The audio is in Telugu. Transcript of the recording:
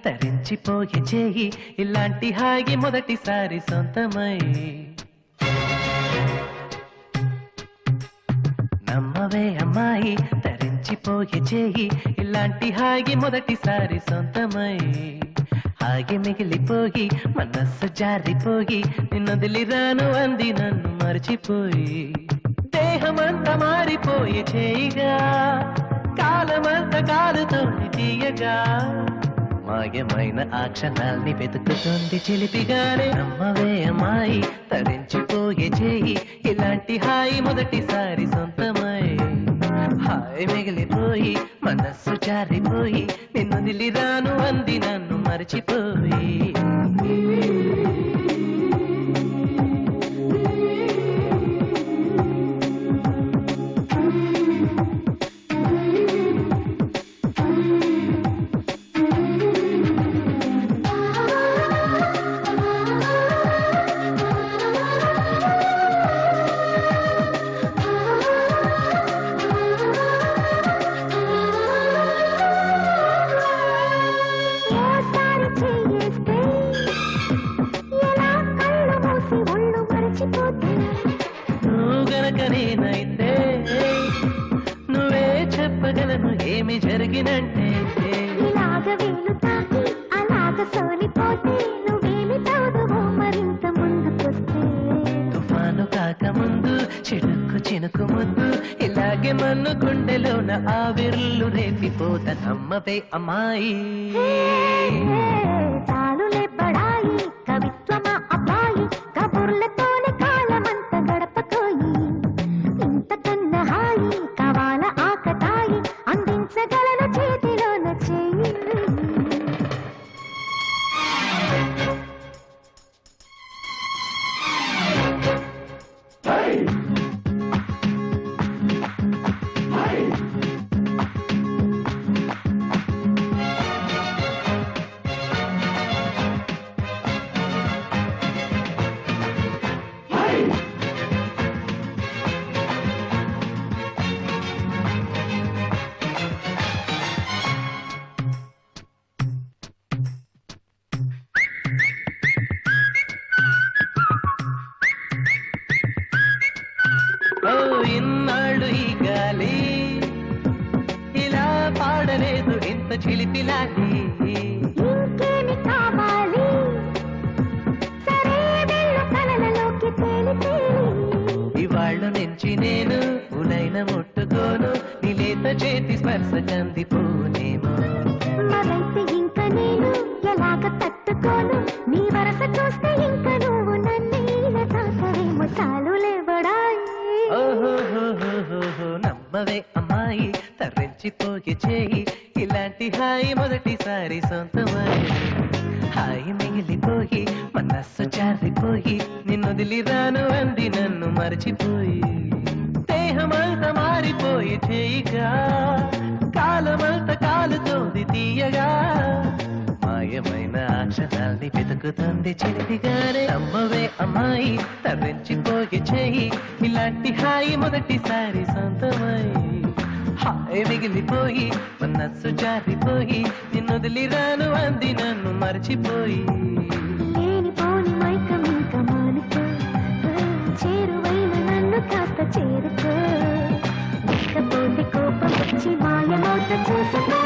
తరించిపోయే చేయి ఇలాంటి హాయి మొదటిసారి సొంతమై నమ్మవే అమ్మాయి తరించిపోయే చేయి ఇలాంటి హాయి మొదటిసారి సొంతమై హాయి మిగిలిపోయి మనస్సు జారిపోయి నిన్నొదిలిరాను అంది నన్ను మర్చిపోయి దేహమంతా మారిపోయే చేయిగా కాలమంతా కాలుతోని తీయగా మాయమైన ఆ క్షణాల్ని వెతుకుతుంది చిలిపిగానే నమ్మవే అమ్మాయి తరించిపోయే చేయి ఇలాంటి హాయి మొదటిసారి సొంతమై హాయి మిగిలిపోయి మనస్సు జారిపోయి నిన్ను నిలిరాను అంది నన్ను మర్చిపోయి నేనైతే నువ్వే చెప్పగలను ఏమి జరిగినంటే ఇలాగ వేలు తాకి అలాగ సోలిపోతే నువ్వేమి చదువు మరింత ముందుకొస్తే తుఫాను కాకముందు చిడుక్కు చినుకు ముందు ఇలాగే మన్ను గుండెలోన ఆవిర్లు రేపిపోత నమ్మవే అమ్మాయి చాలులే బడాయి కవిత్వమా అబ్బాయి కబుర్లతోనే కాలమంత గడపకోయి ఇంతకన్నా హాయి కావాల ఆకతాయి అందించగలను చేతిలోన చేయి ఇన్నాళ్ళు ఈ గాలి ఇలా పాడలేదు ఇంత చిలిపిలాలి ఇంకేమి కావాలి సరే వెళ్ళు కలలలోకి తేలి తేలి ఇవాళ్ళ నుంచి నేను ఉలైన ముట్టుకోను నిలేత చేతి స్పర్శ కందిపోనేమో మరైతే ఇంక నేను ఎలాగ తట్టుకోను నీ వరస చూస్తే ఇంక నువ్వు నన్ను తాకరేమో చాలులే బడాయి ఓహోహోహోహో నమ్మవే అమ్మాయి తరించిపోయే చేయి ఇలాంటి హాయి మొదటిసారి సొంతమై హాయి మిగిలిపోయి మనస్సు జారిపోయి నిన్నొదిలిరాను అంది నన్ను మర్చిపోయి దేహమంతా మారిపోయి చేయిగా కాలమంతా కాలుతోంది తీయగా మాయమైన ఆ క్షణాల్ని వెతుకుతుంది చిలిపిగానే నమ్మవే అమ్మాయి తరించిపోయే చేయి ఇలాంటి హాయి మొదటిసారి సొంతమై హాయి మిగిలిపోయి మనస్సు జారిపోయి నిన్నొదిలిరాను అంది నన్ను మర్చిపోయి లేనిపోని మైకం ఇంక మానుకో చేరువైన నన్ను కాస్త చేరుకో ఇకపోతే కోపం వచ్చి మాయమౌత చూసుకో